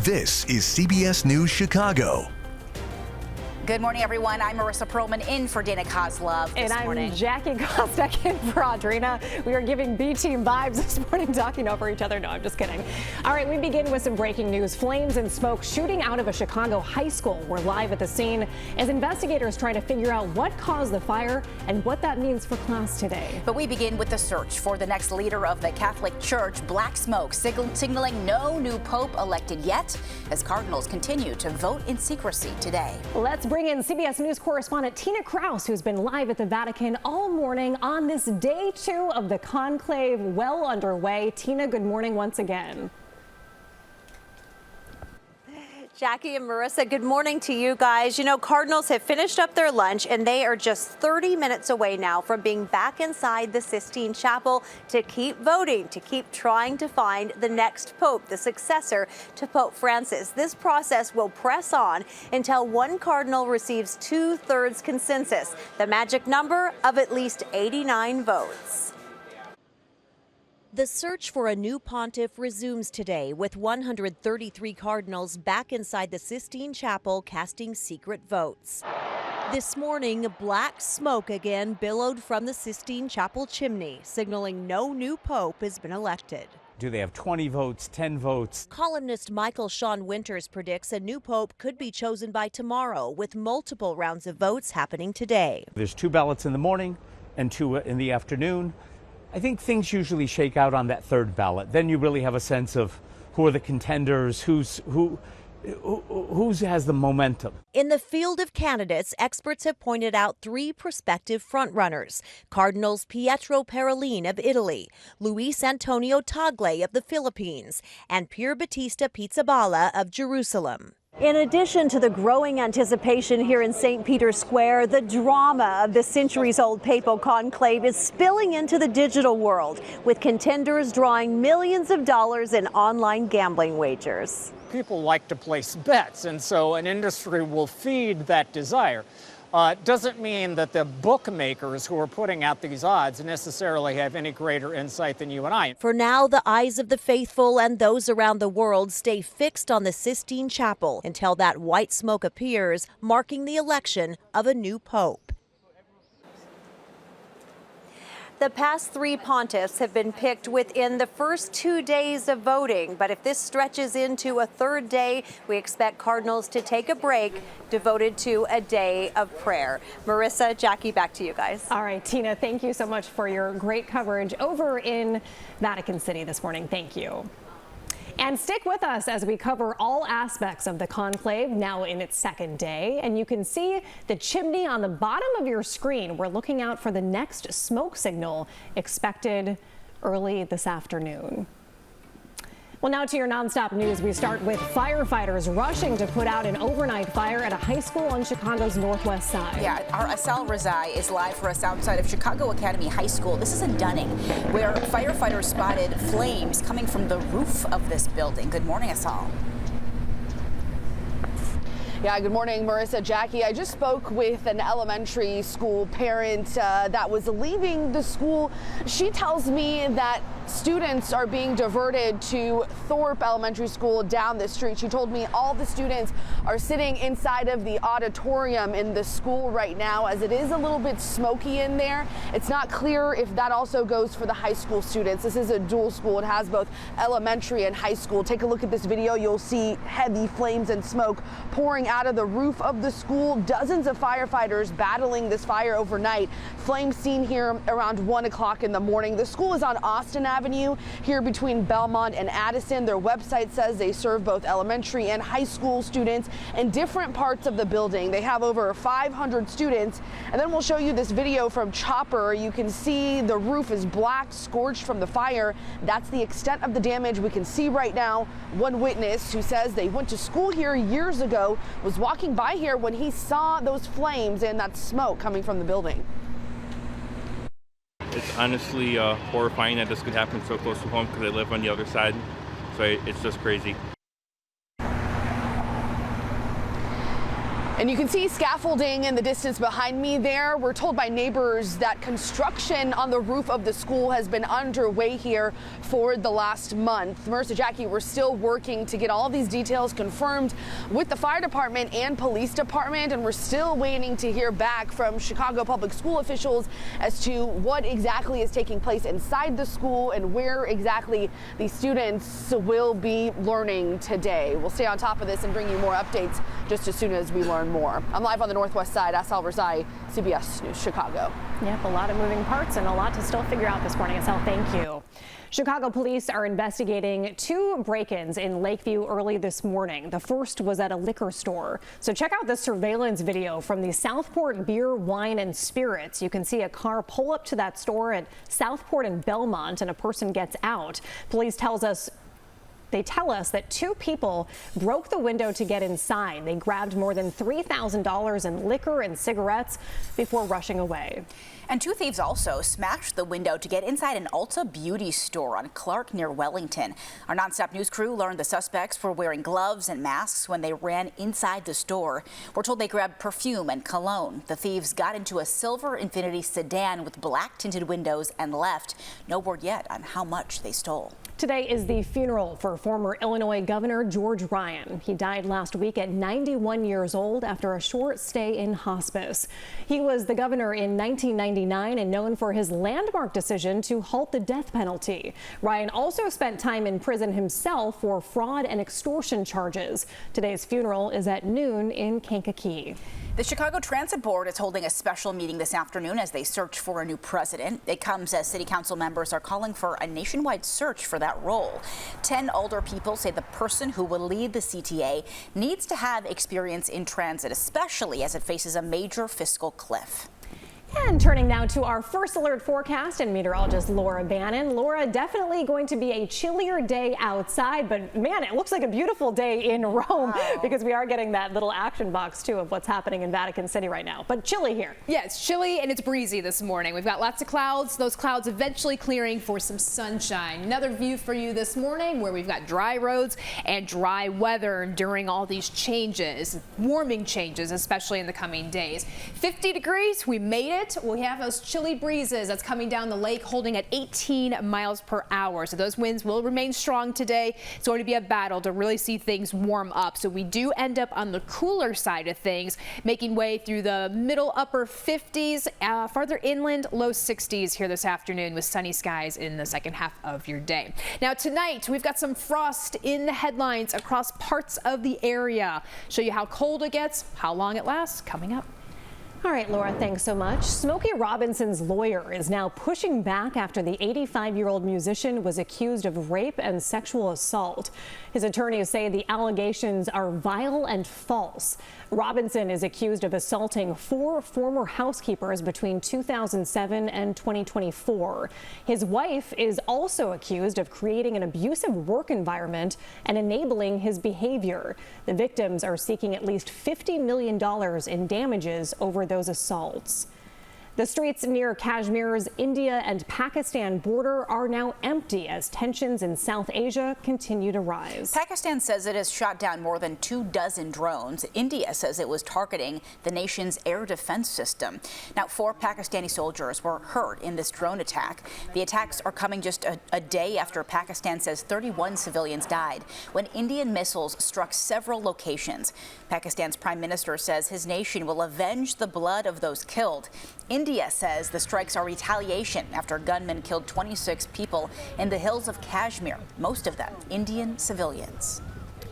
This is CBS News Chicago. Good morning, everyone. I'm Marissa Perlman in for Dana Kozlov this morning. And I'm Jackie Kostek in for Audrina. We are giving B-team vibes this morning, talking over each other. No, I'm just kidding. All right, we begin with some breaking news. Flames and smoke shooting out of a Chicago high school. We're live at the scene as investigators try to figure out what caused the fire and what that means for class today. But we begin with the search for the next leader of the Catholic Church. Black smoke signaling no new pope elected yet as Cardinals continue to vote in secrecy today. Let's bring in CBS News correspondent Tina Kraus, who's been live at the Vatican all morning on this day 2 of the conclave well underway. Tina, good morning once again. Jackie and Marissa, good morning to you guys. You know, Cardinals have finished up their lunch and they are just 30 minutes away now from being back inside the Sistine Chapel to keep voting, to keep trying to find the next pope, the successor to Pope Francis. This process will press on until one cardinal receives 2/3 consensus, the magic number of at least 89 votes. The search for a new pontiff resumes today with 133 cardinals back inside the Sistine Chapel casting secret votes. This morning, black smoke again billowed from the Sistine Chapel chimney, signaling no new pope has been elected. Do they have 20 votes, 10 votes? Columnist Michael Sean Winters predicts a new pope could be chosen by tomorrow, with multiple rounds of votes happening today. There's 2 ballots in the morning and 2 in the afternoon. I think things usually shake out on that 3rd ballot. Then you really have a sense of who are the contenders, who has the momentum. In the field of candidates, experts have pointed out 3 prospective frontrunners: Cardinals Pietro Parolin of Italy, Luis Antonio Tagle of the Philippines, and Pier Battista Pizzaballa of Jerusalem. In addition to the growing anticipation here in St. Peter's Square, the drama of the centuries-old papal conclave is spilling into the digital world, with contenders drawing millions of dollars in online gambling wagers. People like to place bets, and so an industry will feed that desire. Doesn't mean that the bookmakers who are putting out these odds necessarily have any greater insight than you and I. For now, the eyes of the faithful and those around the world stay fixed on the Sistine Chapel until that white smoke appears, marking the election of a new pope. The past 3 pontiffs have been picked within the first 2 days of voting, but if this stretches into a 3rd day, we expect Cardinals to take a break devoted to a day of prayer. Marissa, Jackie, back to you guys. All right, Tina, thank you so much for your great coverage over in Vatican City this morning. Thank you. And stick with us as we cover all aspects of the conclave now in its 2nd day. And you can see the chimney on the bottom of your screen. We're looking out for the next smoke signal expected early this afternoon. Well, now to your nonstop news. We start with firefighters rushing to put out an overnight fire at a high school on Chicago's northwest side. Yeah, our Asal Razai is live for us outside of Chicago Academy High School. This is in Dunning, where firefighters spotted flames coming from the roof of this building. Good morning, Asal. Yeah, good morning, Marissa, Jackie. I just spoke with an elementary school parent that was leaving the school. She tells me that students are being diverted to Thorpe Elementary School down the street. She told me all the students are sitting inside of the auditorium in the school right now, as it is a little bit smoky in there. It's not clear if that also goes for the high school students. This is a dual school. It has both elementary and high school. Take a look at this video. You'll see heavy flames and smoke pouring out of the roof of the school. Dozens of firefighters battling this fire overnight. Flames seen here around 1 o'clock in the morning. The school is on Austin Avenue here between Belmont and Addison. Their website says they serve both elementary and high school students in different parts of the building. They have over 500 students. And then we'll show you this video from Chopper. You can see the roof is black, scorched from the fire. That's the extent of the damage we can see right now. One witness who says they went to school here years ago was walking by here when he saw those flames and that smoke coming from the building. It's honestly horrifying that this could happen so close to home because I live on the other side, so it's just crazy. And you can see scaffolding in the distance behind me there. We're told by neighbors that construction on the roof of the school has been underway here for the last month. Marissa, Jackie, we're still working to get all of these details confirmed with the fire department and police department, and we're still waiting to hear back from Chicago public school officials as to what exactly is taking place inside the school and where exactly the students will be learning today. We'll stay on top of this and bring you more updates just as soon as we learn more. I'm live on the northwest side. Asal Razai, CBS News Chicago. Yep, a lot of moving parts and a lot to still figure out this morning. Asal, thank you. Chicago police are investigating 2 break-ins in Lakeview early this morning. The first was at a liquor store. So check out the surveillance video from the Southport Beer, Wine and Spirits. You can see a car pull up to that store at Southport and Belmont, and a person gets out. Police They tell us that 2 people broke the window to get inside. They grabbed more than $3,000 in liquor and cigarettes before rushing away. And 2 thieves also smashed the window to get inside an Ulta beauty store on Clark near Wellington. Our nonstop news crew learned the suspects were wearing gloves and masks when they ran inside the store. We're told they grabbed perfume and cologne. The thieves got into a silver Infiniti sedan with black tinted windows and left. No word yet on how much they stole. Today is the funeral for former Illinois Governor George Ryan. He died last week at 91 years old after a short stay in hospice. He was the governor in 1999 and known for his landmark decision to halt the death penalty. Ryan also spent time in prison himself for fraud and extortion charges. Today's funeral is at noon in Kankakee. The Chicago Transit Board is holding a special meeting this afternoon as they search for a new president. It comes as city council members are calling for a nationwide search for that role. 10 older people say the person who will lead the CTA needs to have experience in transit, especially as it faces a major fiscal cliff. And turning now to our first alert forecast and meteorologist Laura Bannon. Laura, definitely going to be a chillier day outside, but man, it looks like a beautiful day in Rome because we are getting that little action box too of what's happening in Vatican City right now. But chilly here. Yeah, it's chilly and it's breezy this morning. We've got lots of clouds, those clouds eventually clearing for some sunshine. Another view for you this morning where we've got dry roads and dry weather during all these changes, warming changes, especially in the coming days. 50 degrees, we made it. We have those chilly breezes that's coming down the lake holding at 18 miles per hour. So those winds will remain strong today. It's going to be a battle to really see things warm up. So we do end up on the cooler side of things, making way through the middle upper 50s, farther inland low 60s here this afternoon with sunny skies in the second half of your day. Now tonight we've got some frost in the headlines across parts of the area. Show you how cold it gets, how long it lasts, coming up. All right, Laura, thanks so much. Smokey Robinson's lawyer is now pushing back after the 85-year-old musician was accused of rape and sexual assault. His attorneys say the allegations are vile and false. Robinson is accused of assaulting 4 former housekeepers between 2007 and 2024. His wife is also accused of creating an abusive work environment and enabling his behavior. The victims are seeking at least $50 million in damages over those assaults. The streets near Kashmir's India and Pakistan border are now empty as tensions in South Asia continue to rise. Pakistan says it has shot down more than 24 drones. India says it was targeting the nation's air defense system. Now, 4 Pakistani soldiers were hurt in this drone attack. The attacks are coming just a day after Pakistan says 31 civilians died when Indian missiles struck several locations. Pakistan's prime minister says his nation will avenge the blood of those killed. India says the strikes are retaliation after gunmen killed 26 people in the hills of Kashmir, most of them Indian civilians.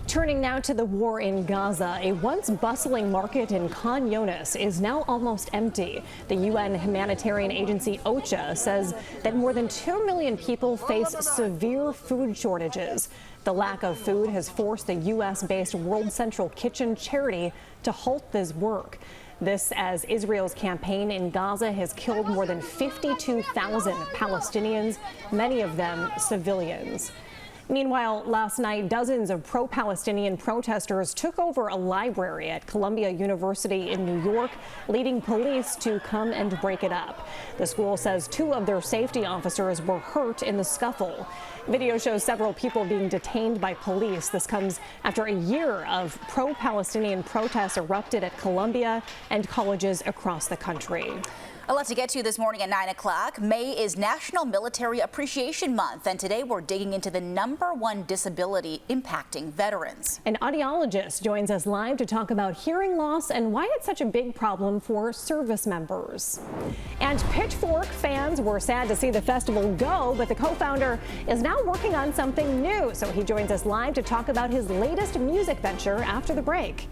Turning now to the war in Gaza, a once bustling market in Khan Younis is now almost empty. The UN humanitarian agency OCHA says that more than 2 million people face severe food shortages. The lack of food has forced the U.S.-based World Central Kitchen charity to halt this work. This as Israel's campaign in Gaza has killed more than 52,000 Palestinians, many of them civilians. Meanwhile, last night, dozens of pro-Palestinian protesters took over a library at Columbia University in New York, leading police to come and break it up. The school says 2 of their safety officers were hurt in the scuffle. Video shows several people being detained by police. This comes after a year of pro-Palestinian protests erupted at Columbia and colleges across the country. A lot to get to this morning at 9 o'clock. May is National Military Appreciation Month, and today we're digging into the #1 disability impacting veterans. An audiologist joins us live to talk about hearing loss and why it's such a big problem for service members. And Pitchfork fans were sad to see the festival go, but the co-founder is now working on something new. So he joins us live to talk about his latest music venture after the break.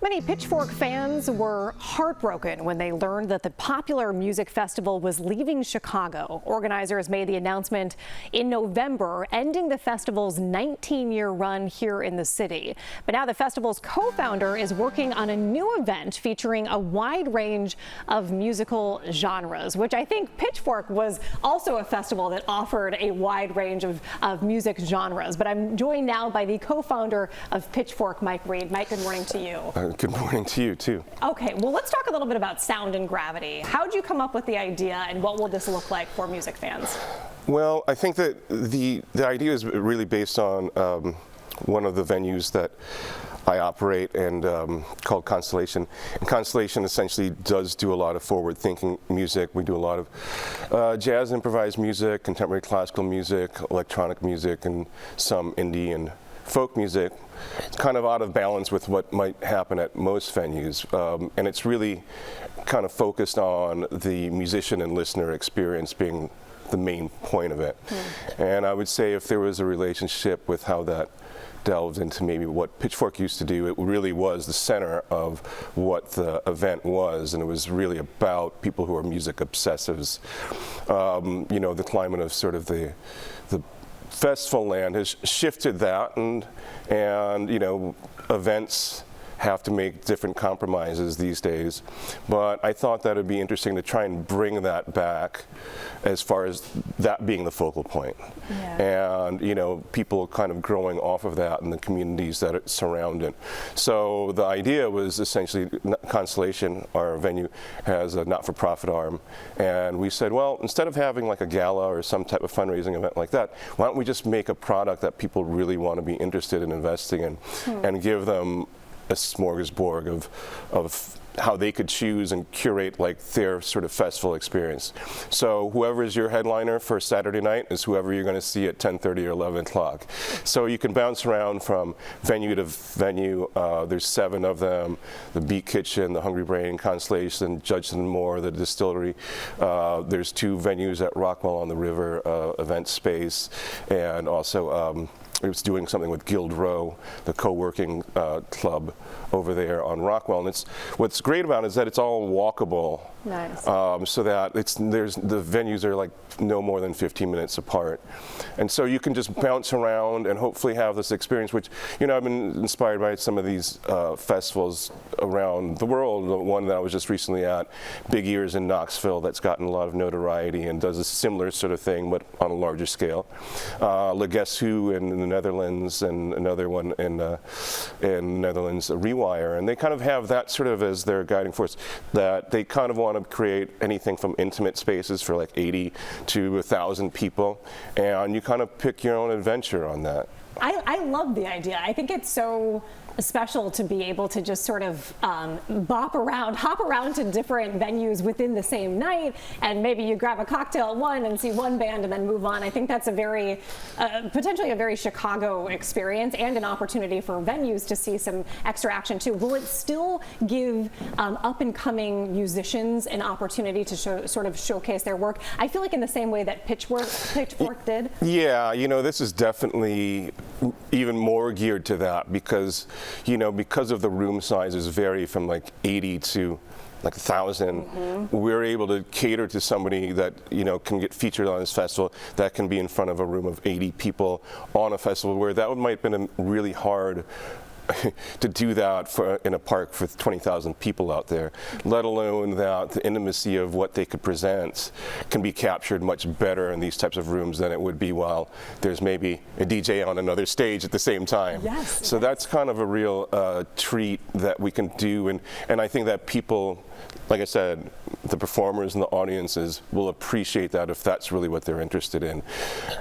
Many Pitchfork fans were heartbroken when they learned that the popular music festival was leaving Chicago. Organizers made the announcement in November, ending the festival's 19-year run here in the city. But now the festival's co-founder is working on a new event featuring a wide range of musical genres, which I think Pitchfork was also a festival that offered a wide range of music genres. But I'm joined now by the co-founder of Pitchfork, Mike Reed. Mike, good morning to you. Good morning to you, too. Okay, well, let's talk a little bit about sound and gravity. How'd you come up with the idea, and what will this look like for music fans? Well, I think that the idea is really based on one of the venues that I operate and called Constellation. And Constellation essentially does do a lot of forward-thinking music. We do a lot of jazz improvised music, contemporary classical music, electronic music, and some indie and folk music. It's kind of out of balance with what might happen at most venues, and it's really kind of focused on the musician and listener experience being the main point of it. And I would say if there was a relationship with how that delved into maybe what Pitchfork used to do, it really was the center of what the event was, and it was really about people who are music obsessives. You know, the climate of sort of the festival land has shifted that, and you know, events have to make different compromises these days. But I thought that it'd be interesting to try and bring that back as far as that being the focal point. Yeah. And, you know, people kind of growing off of that and the communities that surround it. So the idea was essentially Constellation, our venue, has a not-for-profit arm. And we said, well, instead of having like a gala or some type of fundraising event like that, why don't we just make a product that people really want to be interested in investing in and give them a smorgasbord of how they could choose and curate like their sort of festival experience. So whoever is your headliner for Saturday night is whoever you're going to see at 10:30 or 11 o'clock. So you can bounce around from venue to venue. There's 7 of them: the Beat Kitchen, the Hungry Brain, Constellation, Judson Moore, the Distillery. There's 2 venues at Rockwell on the River event space, and also it was doing something with Guild Row, the co-working club over there on Rockwell. And what's great about it is that it's all walkable. Nice. So that the venues are like no more than 15 minutes apart. And so you can just bounce around and hopefully have this experience, which, you know, I've been inspired by some of these festivals around the world. The one that I was just recently at, Big Ears in Knoxville, that's gotten a lot of notoriety and does a similar sort of thing, but on a larger scale. Le Guess Who in the Netherlands, and another one in Netherlands, Rewire. And they kind of have that sort of as their guiding force, that they kind of want to create anything from intimate spaces for like 80 to 1,000 people, and you kind of pick your own adventure on that. I love the idea. I think it's so special to be able to just sort of hop around to different venues within the same night, and maybe you grab a cocktail at one and see one band and then move on. I think that's a very, potentially a very Chicago experience, and an opportunity for venues to see some extra action too. Will it still give up and coming musicians an opportunity to sort of showcase their work? I feel like in the same way that Pitchfork did. Yeah, you know, this is definitely even more geared to that, because, you know, because of the room sizes vary from like 80 to like 1,000, we're able to cater to somebody that, you know, can get featured on this festival, that can be in front of a room of 80 people on a festival, where that might have been a really hard to do that in a park for 20,000 people out there, let alone that the intimacy of what they could present can be captured much better in these types of rooms than it would be while there's maybe a DJ on another stage at the same time. Yes. So that's kind of a real treat that we can do, and I think that people, like I said, the performers and the audiences will appreciate that if that's really what they're interested in.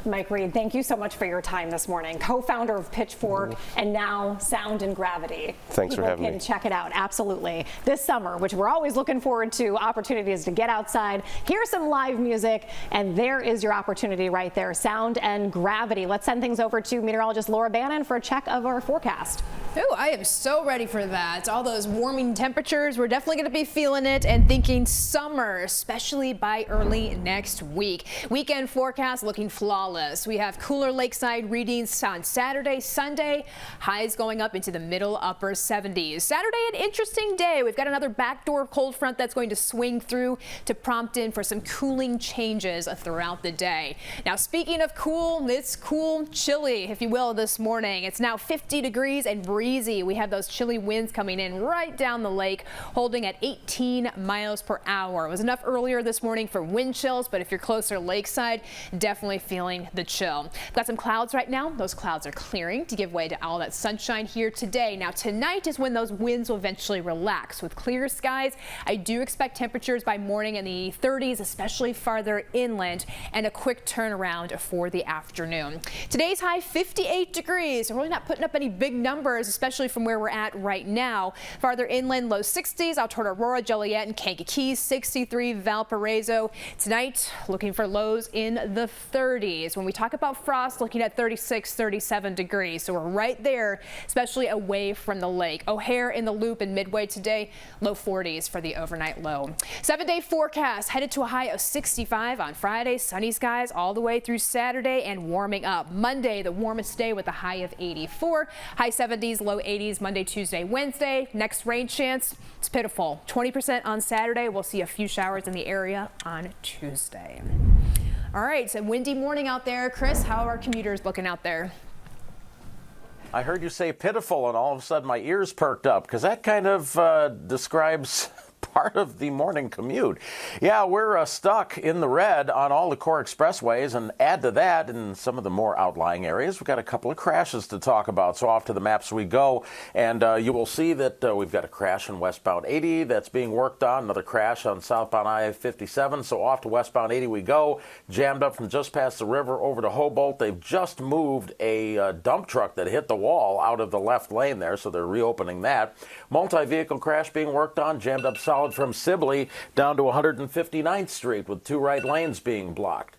Mike Reed, thank you so much for your time this morning. Co-founder of Pitchfork and now Sound and Gravity. Thanks for having me. People can check it out, absolutely. This summer, which we're always looking forward to, opportunities to get outside, hear some live music, and there is your opportunity right there, Sound and Gravity. Let's send things over to meteorologist Laura Bannon for a check of our forecast. Oh, I am so ready for that. All those warming temperatures, we're definitely going to be feeling it and thinking summer, especially by early next week. Weekend forecast looking flawless. We have cooler lakeside readings on Saturday, Sunday, highs going up into the middle upper 70s. Saturday, an interesting day. We've got another backdoor cold front that's going to swing through to prompt in for some cooling changes throughout the day. Now, speaking of cool, it's cool, chilly, if you will, this morning. It's now 50 degrees and breezy. We have those chilly winds coming in right down the lake, holding at 18 miles per hour. It was enough earlier this morning for wind chills, but if you're closer lakeside, definitely feeling the chill. Got some clouds right now. Those clouds are clearing to give way to all that sunshine here today. Now, tonight is when those winds will eventually relax. With clear skies, I do expect temperatures by morning in the 30s, especially farther inland, and a quick turnaround for the afternoon. Today's high 58 degrees. We're really not putting up any big numbers, especially from where we're at right now. Farther inland, low 60s out toward Aurora, Joliet, and Kankakee, 63 Valparaiso. Tonight, looking for lows in the 30s. When we talk about frost, looking at 36, 37 degrees. So we're right there, especially away from the lake. O'Hare in the Loop and Midway today, low 40s for the overnight low. 7-day forecast headed to a high of 65 on Friday. Sunny skies all the way through Saturday and warming up. Monday, the warmest day with a high of 84. High 70s, low 80s Monday, Tuesday, Wednesday. Next rain chance, it's pitiful. 20% on Saturday. We'll see a few showers in the area on Tuesday. All right, so windy morning out there. Chris, how are commuters looking out there? I heard you say pitiful, and all of a sudden my ears perked up, because that kind of describes part of the morning commute. Yeah, we're stuck in the red on all the core expressways, and add to that, in some of the more outlying areas, we've got a couple of crashes to talk about. So off to the maps we go, and you will see that we've got a crash in westbound 80 that's being worked on, another crash on southbound I-57. So off to westbound 80 we go, jammed up from just past the river over to Hobolt. They've just moved a dump truck that hit the wall out of the left lane there, so they're reopening that. Multi-vehicle crash being worked on, jammed up solid from Sibley down to 159th Street with 2 right lanes being blocked.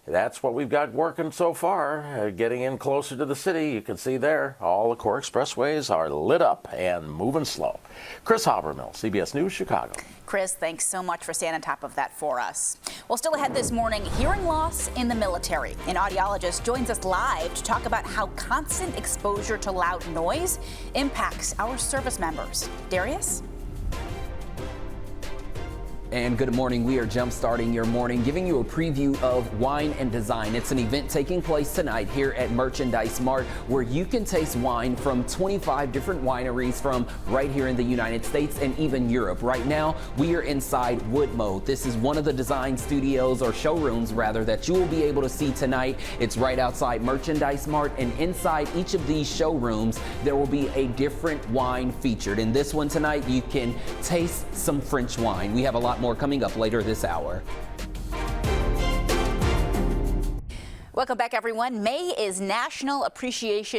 That's what we've got working so far. Getting in closer to the city, you can see there, all the core expressways are lit up and moving slow. Chris Habermill, CBS News Chicago. Chris, thanks so much for staying on top of that for us. Well, still ahead this morning, hearing loss in the military. An audiologist joins us live to talk about how constant exposure to loud noise impacts our service members. Darius? And good morning. We are jump-starting your morning, giving you a preview of Wine and Design. It's an event taking place tonight here at Merchandise Mart, where you can taste wine from 25 different wineries from right here in the United States and even Europe. Right now, we are inside Woodmo. This is one of the design studios, or showrooms rather, that you will be able to see tonight. It's right outside Merchandise Mart, and inside each of these showrooms, there will be a different wine featured. In this one tonight, you can taste some French wine. We have a lot more coming up later this hour. Welcome back, everyone. May is National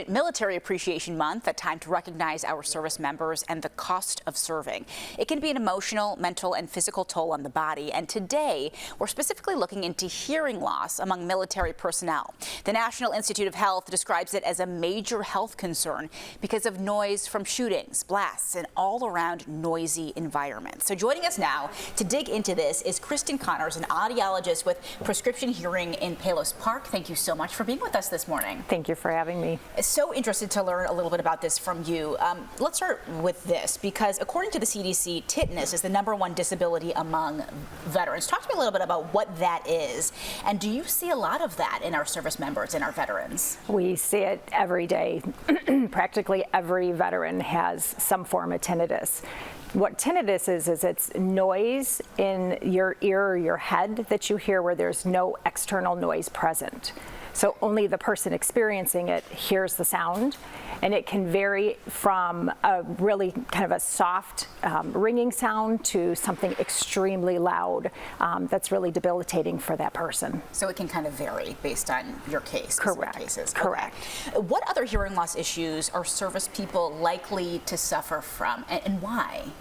Military Appreciation Month, a time to recognize our service members and the cost of serving. It can be an emotional, mental, and physical toll on the body, and today we're specifically looking into hearing loss among military personnel. The National Institute of Health describes it as a major health concern because of noise from shootings, blasts, and all-around noisy environments. So joining us now to dig into this is Kristen Connors, an audiologist with Prescription Hearing in Palos Park. Thank thank you so much for being with us this morning. Thank you for having me. So interested to learn a little bit about this from you. Let's start with this, because according to the CDC, tetanus is the #1 disability among veterans. Talk to me a little bit about what that is, and do you see a lot of that in our service members and our veterans? We see it every day. Practically every veteran has some form of tinnitus. What tinnitus is it's noise in your ear or your head that you hear where there's no external noise present. So only the person experiencing it hears the sound, and it can vary from a really kind of a soft ringing sound to something extremely loud that's really debilitating for that person. So it can kind of vary based on your case. Correct. Cases. Correct. Okay. What other hearing loss issues are service people likely to suffer from, and why?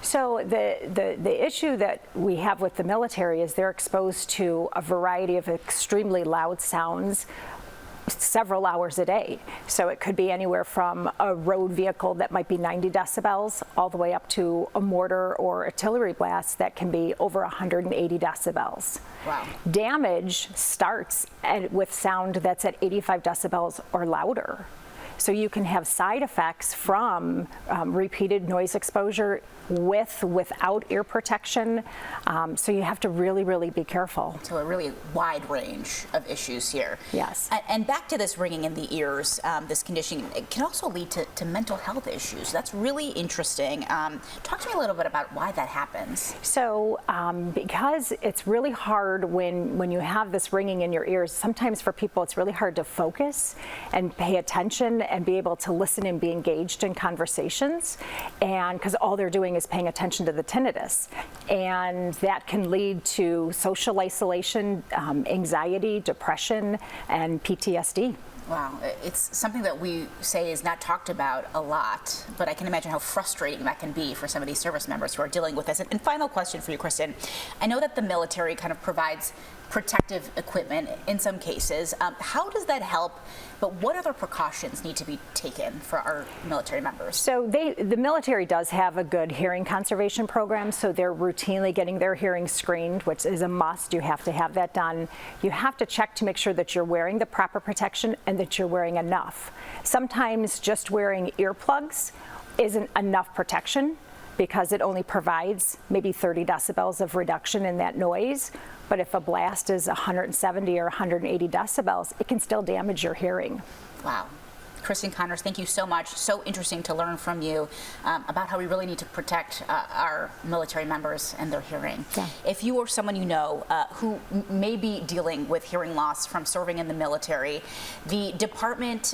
So the issue that we have with the military is they're exposed to a variety of extremely loud sounds several hours a day. So it could be anywhere from a road vehicle that might be 90 decibels all the way up to a mortar or artillery blast that can be over 180 decibels. Wow. Damage starts with sound that's at 85 decibels or louder. So you can have side effects from repeated noise exposure without ear protection. So you have to really, really be careful. So a really wide range of issues here. Yes. And back to this ringing in the ears, this condition, it can also lead to mental health issues. That's really interesting. Talk to me a little bit about why that happens. So because it's really hard when you have this ringing in your ears, sometimes for people it's really hard to focus and pay attention and be able to listen and be engaged in conversations, and because all they're doing is paying attention to the tinnitus, and that can lead to social isolation, anxiety, depression, and PTSD. Wow, it's something that we say is not talked about a lot, but I can imagine how frustrating that can be for some of these service members who are dealing with this. And final question for you, Kristen. I know that the military kind of provides protective equipment in some cases. How does that help? But what other precautions need to be taken for our military members? So the military does have a good hearing conservation program, so they're routinely getting their hearing screened, which is a must. You have to have that done. You have to check to make sure that you're wearing the proper protection and that you're wearing enough. Sometimes just wearing earplugs isn't enough protection because it only provides maybe 30 decibels of reduction in that noise. But if a blast is 170 or 180 decibels, it can still damage your hearing. Wow. Kristen Connors, thank you so much. So interesting to learn from you about how we really need to protect our military members and their hearing. Yeah. If you or someone you know who may be dealing with hearing loss from serving in the military, the Department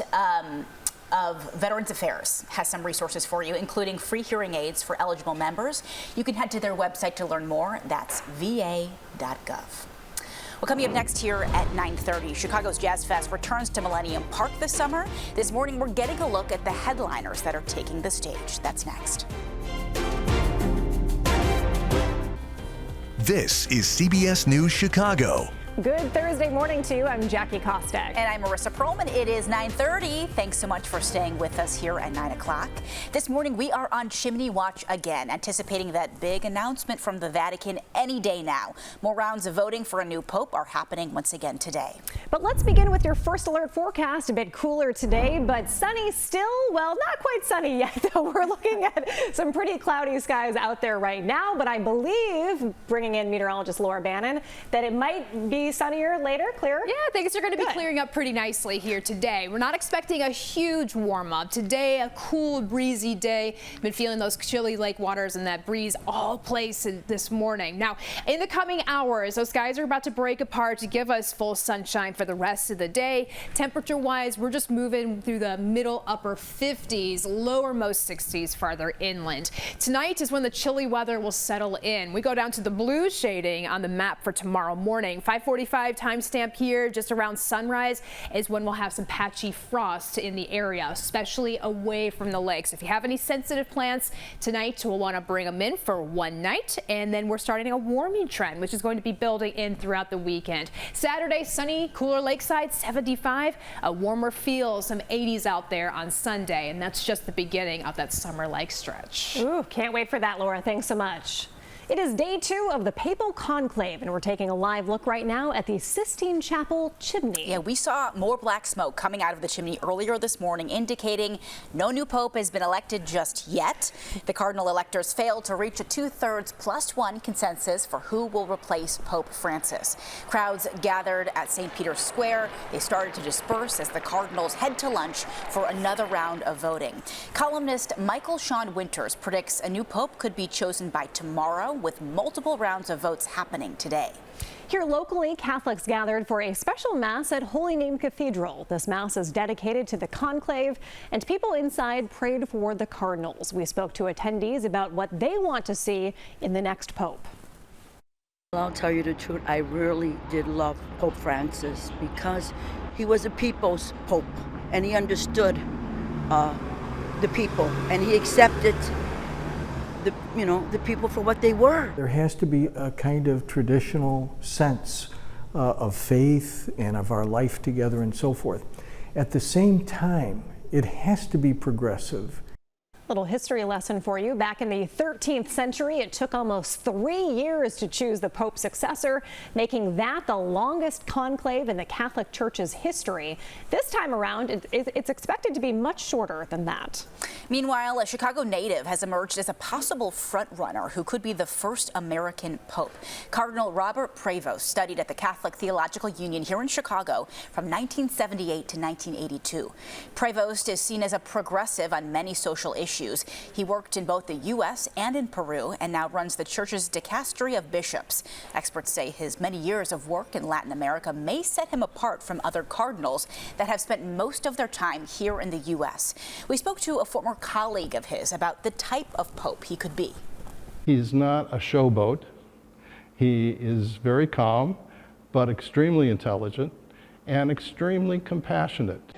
of Veterans Affairs has some resources for you, including free hearing aids for eligible members. You can head to their website to learn more. That's va.gov. Well, coming up next here at 9:30, Chicago's Jazz Fest returns to Millennium Park this summer. This morning, we're getting a look at the headliners that are taking the stage. That's next. This is CBS News Chicago. Good Thursday morning to you. I'm Jackie Kostek. And I'm Marissa Perlman. It is 9:30. Thanks so much for staying with us here at 9 o'clock. This morning, we are on Chimney Watch again, anticipating that big announcement from the Vatican any day now. More rounds of voting for a new pope are happening once again today. But let's begin with your first alert forecast. A bit cooler today, but sunny still. Well, not quite sunny yet, though. We're looking at some pretty cloudy skies out there right now, but I believe, bringing in meteorologist Laura Bannon, that it might be sunnier later, clearer? Yeah, things are going to be clearing up pretty nicely here today. We're not expecting a huge warm up. Today, a cool, breezy day. Been feeling those chilly lake waters and that breeze all places this morning. Now, in the coming hours, those skies are about to break apart to give us full sunshine for the rest of the day. Temperature-wise, we're just moving through the middle upper 50s, lowermost 60s farther inland. Tonight is when the chilly weather will settle in. We go down to the blue shading on the map for tomorrow morning. 5:45 timestamp here, just around sunrise, is when we'll have some patchy frost in the area, especially away from the lakes. If you have any sensitive plants tonight, we'll want to bring them in for one night, and then we're starting a warming trend, which is going to be building in throughout the weekend. Saturday, sunny, cooler lakeside, 75, a warmer feel, some 80s out there on Sunday, and that's just the beginning of that summer-like stretch. Ooh, can't wait for that, Laura. Thanks so much. It is day 2 of the Papal conclave, and we're taking a live look right now at the Sistine Chapel chimney. Yeah, we saw more black smoke coming out of the chimney earlier this morning, indicating no new pope has been elected just yet. The cardinal electors failed to reach a 2/3 +1 consensus for who will replace Pope Francis. Crowds gathered at St. Peter's Square. They started to disperse as the cardinals head to lunch for another round of voting. Columnist Michael Sean Winters predicts a new pope could be chosen by tomorrow, with multiple rounds of votes happening today. Here locally, Catholics gathered for a special mass at Holy Name Cathedral. This mass is dedicated to the conclave, and people inside prayed for the cardinals. We spoke to attendees about what they want to see in the next pope. I'll tell you the truth, I really did love Pope Francis because he was a people's pope, and he understood the people, and he accepted the people for what they were. There has to be a kind of traditional sense of faith and of our life together and so forth. At the same time, it has to be progressive. Little history lesson for you. Back in the 13th century, it took almost 3 years to choose the Pope's successor, making that the longest conclave in the Catholic Church's history. This time around, it's expected to be much shorter than that. Meanwhile, a Chicago native has emerged as a possible front-runner who could be the first American pope. Cardinal Robert Prevost studied at the Catholic Theological Union here in Chicago from 1978 to 1982. Prevost is seen as a progressive on many social issues. He worked in both the U.S. and in Peru and now runs the church's dicastery of bishops. Experts say his many years of work in Latin America may set him apart from other cardinals that have spent most of their time here in the U.S. We spoke to a former colleague of his about the type of pope he could be. He's not a showboat. He is very calm, but extremely intelligent and extremely compassionate.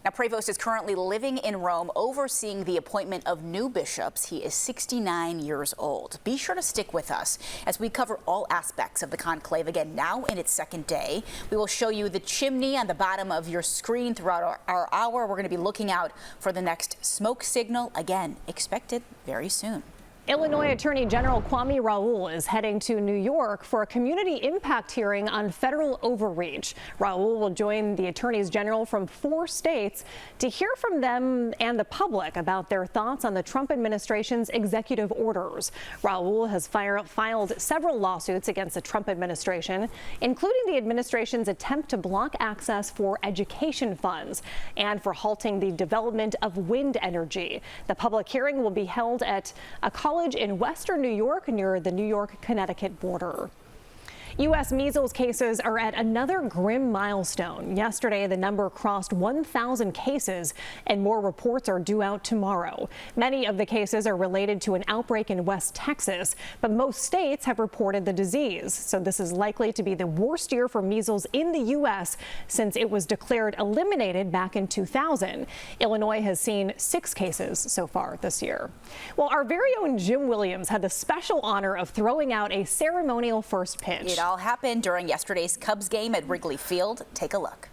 Now, Prevost is currently living in Rome, overseeing the appointment of new bishops. He is 69 years old. Be sure to stick with us as we cover all aspects of the conclave again now in its second day. We will show you the chimney on the bottom of your screen throughout our hour. We're going to be looking out for the next smoke signal, again, expected very soon. Illinois Attorney General Kwame Raoul is heading to New York for a community impact hearing on federal overreach. Raoul will join the attorneys general from 4 states to hear from them and the public about their thoughts on the Trump administration's executive orders. Raoul has filed several lawsuits against the Trump administration, including the administration's attempt to block access for education funds and for halting the development of wind energy. The public hearing will be held at a college in western New York near the New York-Connecticut border. U.S. measles cases are at another grim milestone. Yesterday, the number crossed 1,000 cases, and more reports are due out tomorrow. Many of the cases are related to an outbreak in West Texas, but most states have reported the disease. So this is likely to be the worst year for measles in the U.S. since it was declared eliminated back in 2000. Illinois has seen 6 cases so far this year. Well, our very own Jim Williams had the special honor of throwing out a ceremonial first pitch. It all happened during yesterday's Cubs game at Wrigley Field. Take a look.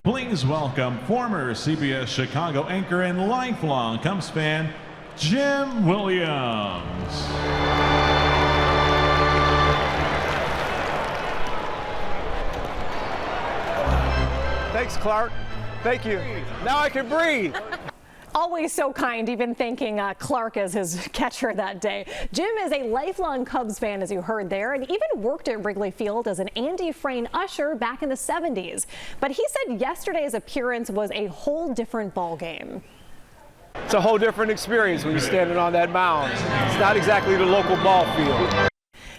Please welcome former CBS Chicago anchor and lifelong Cubs fan, Jim Williams. Thanks, Clark. Thank you. Now I can breathe. Always so kind, even thanking Clark as his catcher that day. Jim is a lifelong Cubs fan, as you heard there, and even worked at Wrigley Field as an Andy Frain usher back in the 70s. But he said yesterday's appearance was a whole different ball game. It's a whole different experience when you're standing on that mound. It's not exactly the local ball field.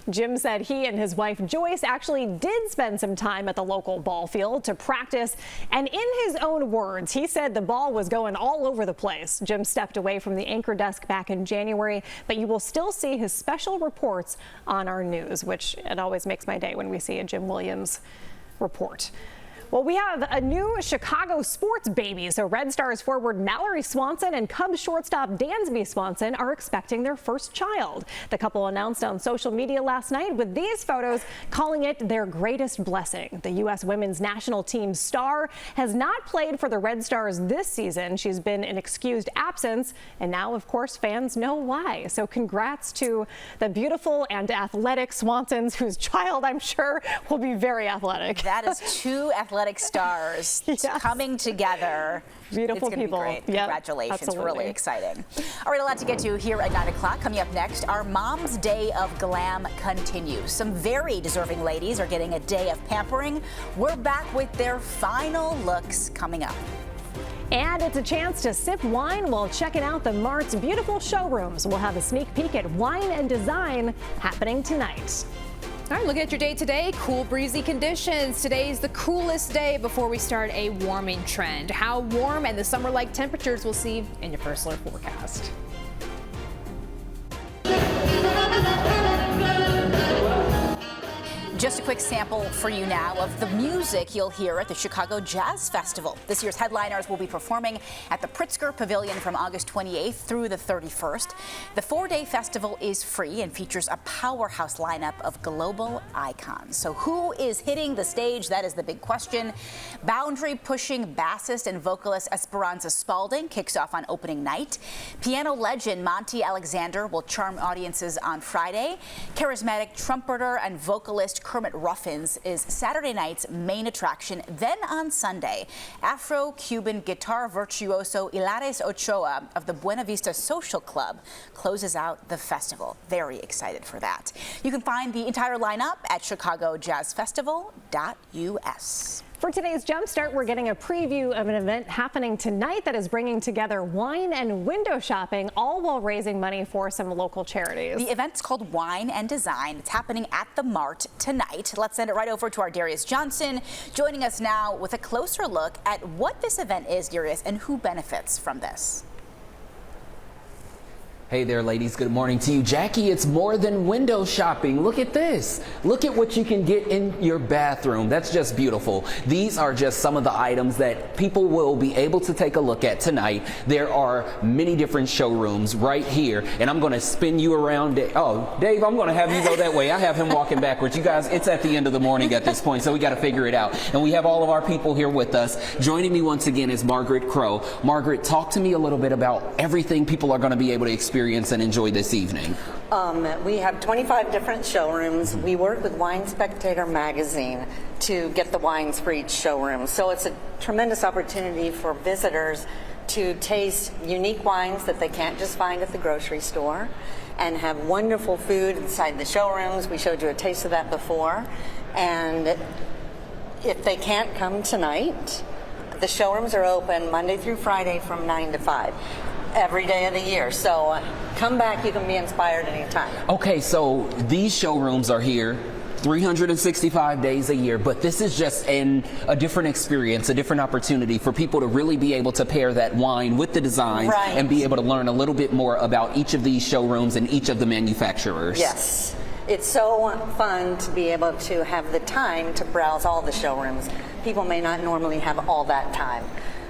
Jim said he and his wife Joyce actually did spend some time at the local ball field to practice, and in his own words, he said the ball was going all over the place. Jim stepped away from the anchor desk back in January, but you will still see his special reports on our news, which it always makes my day when we see a Jim Williams report. Well, we have a new Chicago sports baby. So Red Stars forward Mallory Swanson and Cubs shortstop Dansby Swanson are expecting their first child. The couple announced on social media last night with these photos, calling it their greatest blessing. The U.S. women's national team star has not played for the Red Stars this season. She's been in excused absence, and now, of course, fans know why. So congrats to the beautiful and athletic Swansons, whose child, I'm sure, will be very athletic. That is two athletic stars coming together. Beautiful it's people. Be great. Yep, Congratulations. absolutely. Really exciting. All right, a lot to get to here at 9 o'clock. Coming up next, our Mom's Day of Glam continues. Some very deserving ladies are getting a day of pampering. We're back with their final looks coming up. And it's a chance to sip wine while checking out the Mart's beautiful showrooms. We'll have a sneak peek at Wine and Design happening tonight. All right, looking at your day today, cool, breezy conditions. Today's the coolest day before we start a warming trend. How warm and the summer-like temperatures we'll see in your first alert forecast. Just a quick sample for you now of the music you'll hear at the Chicago Jazz Festival. This year's headliners will be performing at the Pritzker Pavilion from August 28th through the 31st. The 4-day festival is free and features a powerhouse lineup of global icons. So who is hitting the stage? That is the big question. Boundary-pushing bassist and vocalist Esperanza Spalding kicks off on opening night. Piano legend Monty Alexander will charm audiences on Friday. Charismatic trumpeter and vocalist Kermit Ruffins is Saturday night's main attraction. Then on Sunday, Afro-Cuban guitar virtuoso Hilares Ochoa of the Buena Vista Social Club closes out the festival. Very excited for that. You can find the entire lineup at chicagojazzfestival.us. For today's Jumpstart, we're getting a preview of an event happening tonight that is bringing together wine and window shopping, all while raising money for some local charities. The event's called Wine and Design. It's happening at the Mart tonight. Let's send it right over to our Darius Johnson, joining us now with a closer look at what this event is, Darius, and who benefits from this. Hey there, ladies. Good morning to you. Jackie, it's more than window shopping. Look at this. Look at what you can get in your bathroom. That's just beautiful. These are just some of the items that people will be able to take a look at tonight. There are many different showrooms right here, and I'm going to spin you around. Oh, Dave, I'm going to have you go that way. I have him walking backwards. You guys, it's at the end of the morning at this point, so we got to figure it out. And we have all of our people here with us. Joining me once again is Margaret Crow. Margaret, talk to me a little bit about everything people are going to be able to experience and enjoy this evening. We have 25 different showrooms. We work with Wine Spectator magazine to get the wines for each showroom. So it's a tremendous opportunity for visitors to taste unique wines that they can't just find at the grocery store and have wonderful food inside the showrooms. We showed you a taste of that before. And if they can't come tonight, the showrooms are open Monday through Friday from 9 to 5. Every day of the year. So come back, you can be inspired anytime. Okay, so these showrooms are here 365 days a year, but this is just a different experience, a different opportunity for people to really be able to pair that wine with the designs and be able to learn a little bit more about each of these showrooms and each of the manufacturers. Yes. It's so fun to be able to have the time to browse all the showrooms. People may not normally have all that time.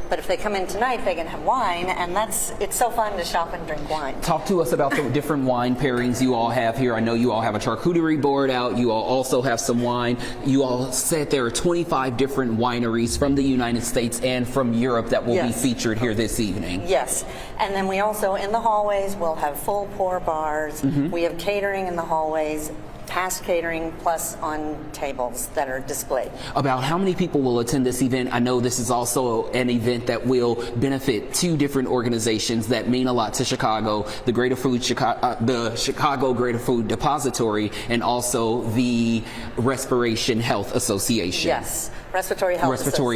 But if they come in tonight, they can have wine, and it's so fun to shop and drink wine. Talk to us about the different wine pairings you all have here. I know you all have a charcuterie board out. You all also have some wine. You all said there are 25 different wineries from the United States and from Europe that will be featured here this evening. Yes, and then we also, in the hallways, will have full pour bars. We have catering in the hallways. Past catering plus on tables that are displayed. About how many people will attend this event? I know this is also an event that will benefit two different organizations that mean a lot to Chicago, the the Chicago Greater Food Depository, and also the Respiration Health Association. Yes. Respiratory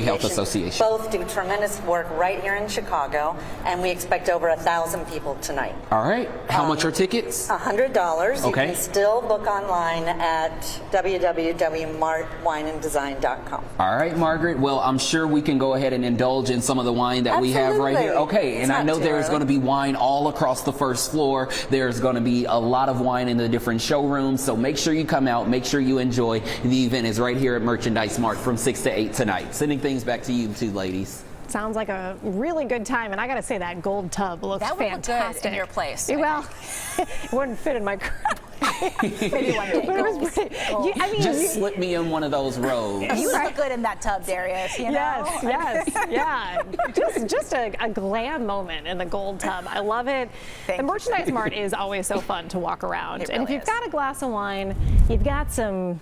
Health Association. Both do tremendous work right here in Chicago, and we expect over 1,000 people tonight. All right. How much are tickets? $100. Okay. You can still book online at www.martwineanddesign.com. All right, Margaret. Well, I'm sure we can go ahead and indulge in some of the wine that we have right here. Okay. And I know there's going to be wine all across the first floor. There's going to be a lot of wine in the different showrooms. So make sure you come out. Make sure you enjoy. The event is right here at Merchandise Mart from 6 6 to 8 tonight. Sending things back to you two ladies. Sounds like a really good time, and I got to say that gold tub looks that would fantastic. look good in your place. Well, it wouldn't fit in my crib. Maybe one day. But it was pretty. I mean, just slip me in one of those robes. You look good in that tub, Darius. You know? Yes, yeah. Just a glam moment in the gold tub. I love it. The merchandise mart is always so fun to walk around. And if you've got a glass of wine, you've got some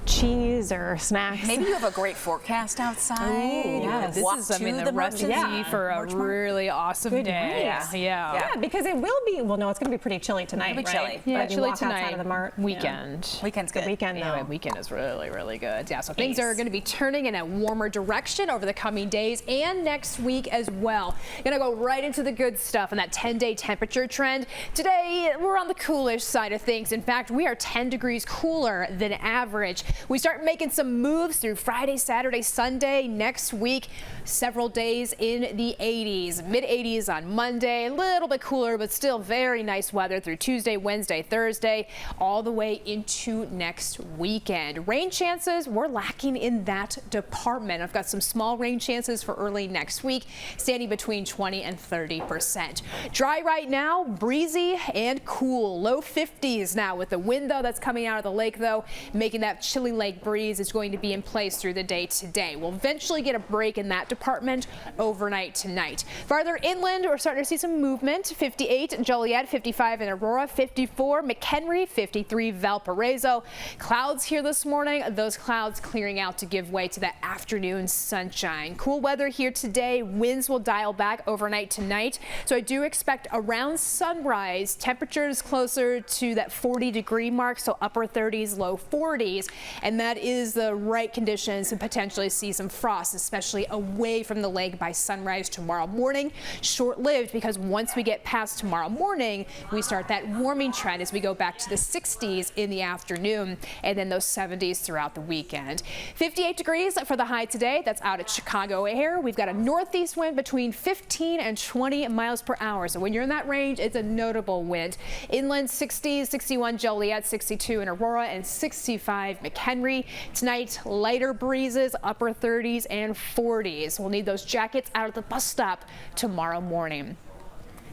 cheese or snacks. Maybe you have a great forecast outside. Ooh, yeah, this is the recipe for a really awesome day. Yeah, because it will be. Well, no, it's going to be pretty chilly tonight. It'll be chilly. Yeah, chilly tonight. Outside of the mart. Weekend. Yeah. Weekend's good. Weekend, yeah, though. weekend is really, really good. Yeah, so things are going to be turning in a warmer direction over the coming days and next week as well. Going to go right into the good stuff and that 10-day temperature trend. Today, we're on the coolish side of things. In fact, we are 10 degrees cooler than average. We start making some moves through Friday, Saturday, Sunday next week. Several days in the 80s, mid 80s on Monday, a little bit cooler, but still very nice weather through Tuesday, Wednesday, Thursday, all the way into next weekend. Rain chances, we're lacking in that department. I've got some small rain chances for early next week, standing between 20 and 30%. Dry right now, breezy and cool. Low 50s now with the wind, though, that's coming out of the lake, though, making that chilly lake breeze is going to be in place through the day today. We'll eventually get a break in that department overnight tonight. Farther inland, we're starting to see some movement. 58 in Joliet, 55 in Aurora, 54 McHenry, 53 Valparaiso. Clouds here this morning. Those clouds clearing out to give way to that afternoon sunshine. Cool weather here today. Winds will dial back overnight tonight. So I do expect around sunrise temperatures closer to that 40-degree mark. So upper 30s, low 40s. And that is the right conditions to potentially see some frost, especially away from the lake by sunrise tomorrow morning. Short-lived, because once we get past tomorrow morning, we start that warming trend as we go back to the 60s in the afternoon and then those 70s throughout the weekend. 58 degrees for the high today. That's out at Chicago air. We've got a northeast wind between 15 and 20 miles per hour. So when you're in that range, it's a notable wind. Inland 60s, 61 Joliet, 62 in Aurora, and 65 McHenry. Tonight, lighter breezes, upper 30s and 40s. We'll need those jackets out at the bus stop tomorrow morning.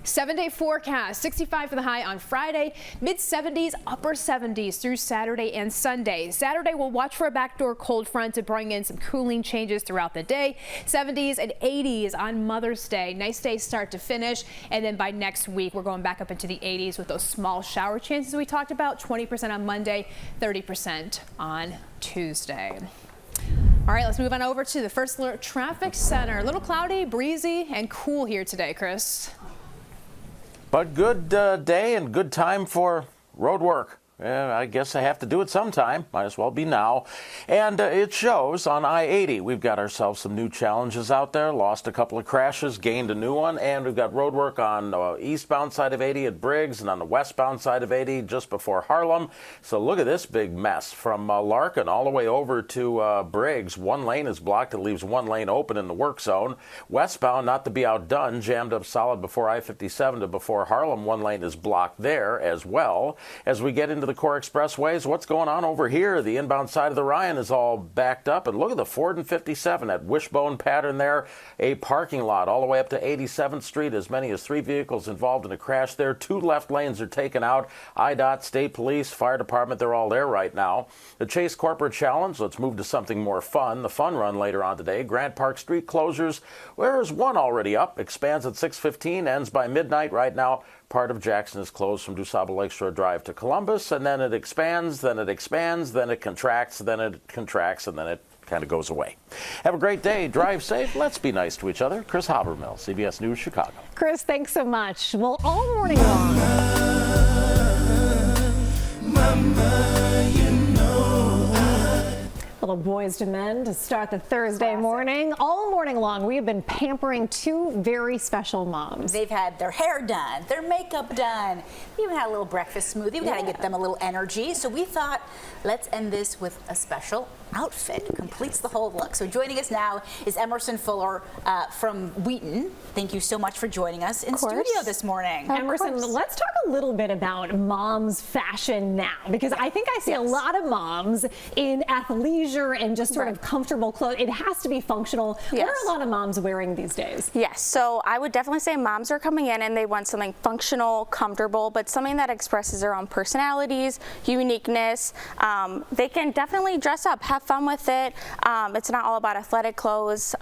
7-day forecast, 65 for the high on Friday, mid-70s, upper 70s through Saturday and Sunday. Saturday, we'll watch for a backdoor cold front to bring in some cooling changes throughout the day. 70s and 80s on Mother's Day. Nice day start to finish. And then by next week, we're going back up into the 80s with those small shower chances we talked about. 20% on Monday, 30% on Tuesday. All right, let's move on over to the First Alert Traffic Center. A little cloudy, breezy, and cool here today, Chris. But good day and good time for road work. I guess I have to do it sometime. Might as well be now. And it shows on I-80. We've got ourselves some new challenges out there. Lost a couple of crashes, gained a new one. And we've got road work on the eastbound side of 80 at Briggs and on the westbound side of 80 just before Harlem. So look at this big mess from Larkin all the way over to Briggs. One lane is blocked. It leaves one lane open in the work zone. Westbound, not to be outdone, jammed up solid before I-57 to before Harlem. One lane is blocked there as well. As we get into the core expressways, what's going on over here? The inbound side of the Ryan is all backed up, and look at the Ford and 57, that wishbone pattern there. A parking lot all the way up to 87th Street. As many as 3 vehicles involved in a crash there. 2 left lanes are taken out. IDOT, State Police, Fire Department, they're all there right now. The Chase Corporate Challenge, let's move to something more fun. The fun run later on today. Grant Park Street closures. There's one already up. Expands at 6:15, ends by midnight right now. Part of Jackson is closed from DuSable Lakeshore Drive to Columbus, and then it expands, then it expands, then it contracts, then it contracts, and then it kind of goes away. Have a great day. Drive safe. Let's be nice to each other. Chris Habermill, CBS News Chicago. Chris, thanks so much. Well, all morning long. Mama, you know Little Boys to Men to start the Thursday morning. All morning long, we have been pampering 2 very special moms. They've had their hair done, their makeup done. We even had a little breakfast smoothie. We got to get them a little energy. So we thought, let's end this with a special outfit. Completes the whole look. So joining us now is Emerson Fuller from Wheaton. Thank you so much for joining us in studio this morning. Emerson, let's talk a little bit about mom's fashion now, because I think I see a lot of moms in athleisure and just sort of comfortable clothes. It has to be functional. What are a lot of moms wearing these days? Yes, so I would definitely say moms are coming in and they want something functional, comfortable, but something that expresses their own personalities, uniqueness. They can definitely dress up, have fun with it. It's not all about athletic clothes.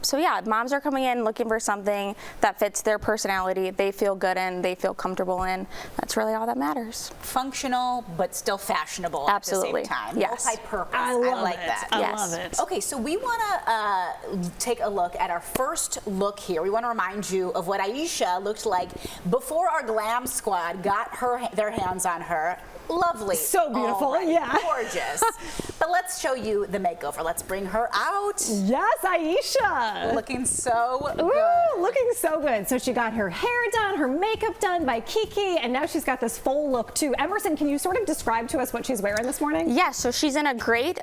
So yeah, moms are coming in looking for something that fits their personality, they feel good in, they feel comfortable in. That's really all that matters. Functional, but still fashionable Absolutely. at the same time. Yes. Multi-purpose. I like that. I love it. Okay, so we want to take a look at our first look here. We want to remind you of what Aisha looked like before our glam squad got their hands on her. Lovely. So beautiful, already. yeah. Gorgeous. But let's show you the makeover. Let's bring her out. Yes, Aisha. Looking so good. Ooh, looking so good. So she got her hair done, her makeup done by Kiki, and now she's got this full look too. Emerson, can you sort of describe to us what she's wearing this morning? Yes, so she's in a great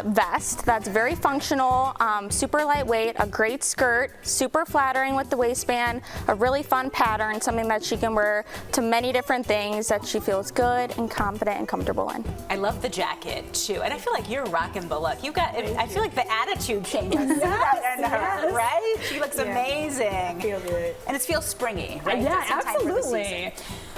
vest that's very functional, super lightweight, a great skirt, super flattering with the waistband, a really fun pattern, something that she can wear to many different things that she feels good and confident and comfortable in. I love the jacket too, and I feel like you're rocking the look. I feel like the attitude changes right? She looks amazing. Feel good. And it feels springy, right? Yeah, Just in time for the absolutely. season.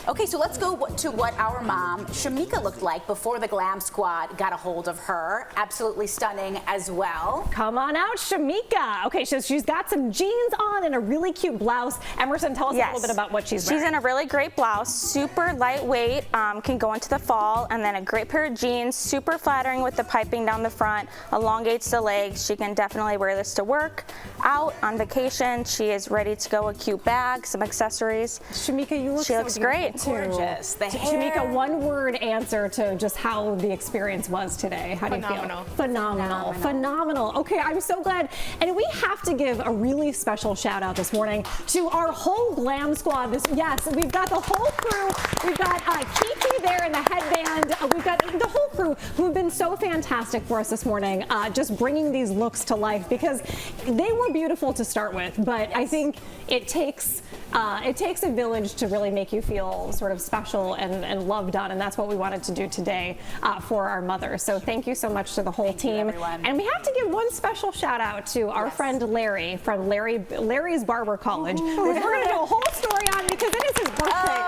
Okay, so let's go to what our mom, Shamika, looked like before the glam squad got a hold of her. Absolutely stunning as well. Come on out, Shamika. Okay, so she's got some jeans on and a really cute blouse. Emerson, tell us a little bit about what she's wearing. She's in a really great blouse, super lightweight, can go into the fall, and then a great pair of jeans, super flattering with the piping down the front, elongates the legs. She can definitely wear this to work, out, on vacation. She is ready to go. A cute bag, some accessories. Shamika, you look She looks great. Gorgeous. The hair. Shamika, one word answer to just how the experience was today. How do you feel? Phenomenal. Phenomenal. Okay, I'm so glad. And we have to give a really special shout out this morning to our whole glam squad. Yes, we've got the whole crew. We've got Kiki there in the headband. We've got the whole crew who have been so fantastic for us this morning, just bringing these looks to life, because they were beautiful to start with, but I think it takes a village to really make you feel sort of special and loved on, and that's what we wanted to do today for our mothers. So thank you so much to the whole team. And we have to give one special shout out to our friend Larry from Larry's Barber College, which we're going to do a whole story on because it is his birthday.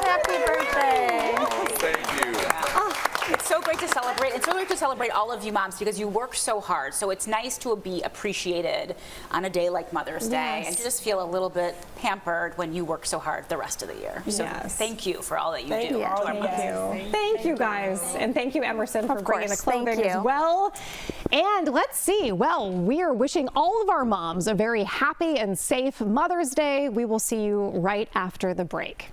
Happy birthday. Thank you. It's so great to celebrate. It's so great to celebrate all of you moms because you work so hard. So it's nice to be appreciated on a day like Mother's Day and to just feel a little bit pampered when you work so hard the rest of the year. So thank you for all that you do. Thank you guys. And thank you, Emerson, for bringing the clothing as well. And let's see. Well, we are wishing all of our moms a very happy and safe Mother's Day. We will see you right after the break.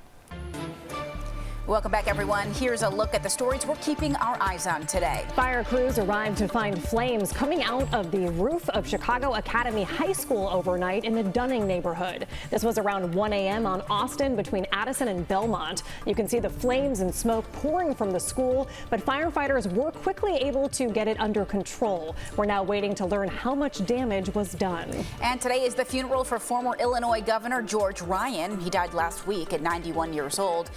Welcome back, everyone. Here's a look at the stories we're keeping our eyes on today. Fire crews arrived to find flames coming out of the roof of Chicago Academy High School overnight in the Dunning neighborhood. This was around 1 a.m. on Austin between Addison and Belmont. You can see the flames and smoke pouring from the school, but firefighters were quickly able to get it under control. We're now waiting to learn how much damage was done. And today is the funeral for former Illinois Governor George Ryan. He died last week at 91 years old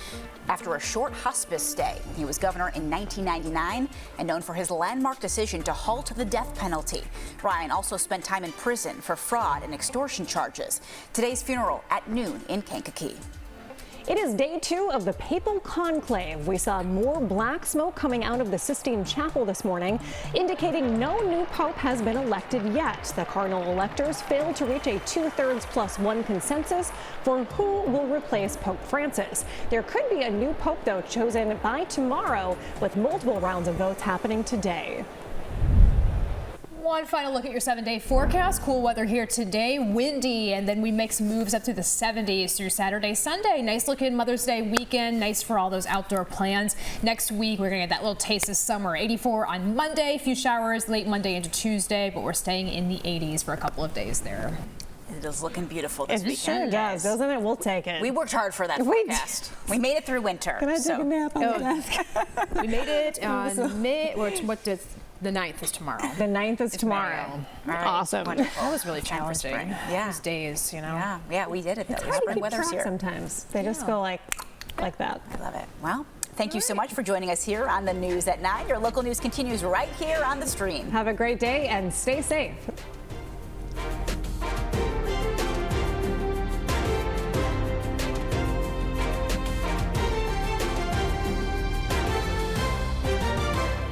after a short hospice stay. He was governor in 1999 and known for his landmark decision to halt the death penalty. Ryan also spent time in prison for fraud and extortion charges. Today's funeral at noon in Kankakee. It is day 2 of the Papal conclave. We saw more black smoke coming out of the Sistine Chapel this morning, indicating no new pope has been elected yet. The cardinal electors failed to reach a 2/3+1 consensus for who will replace Pope Francis. There could be a new pope, though, chosen by tomorrow, with multiple rounds of votes happening today. One final look at your 7-day forecast. Cool weather here today, windy, and then we make some moves up to the 70s through Saturday, Sunday. Nice looking Mother's Day weekend. Nice for all those outdoor plans. Next week, we're going to get that little taste of summer. 84 on Monday, a few showers late Monday into Tuesday, but we're staying in the 80s for a couple of days there. It is looking beautiful this weekend. It sure does, doesn't it? We'll take it. We worked hard for that forecast. We made it through winter. Can I take a nap on the desk? We made it on the 9th is tomorrow. The 9th is tomorrow. Right. Awesome. Wonderful. That was really challenging. Yeah. Those days, you know. Yeah, we did it though. It's hard to keep track sometimes. They just go like, like that. I love it. Well, thank you so much for joining us here on the News at 9. Your local news continues right here on the stream. Have a great day and stay safe.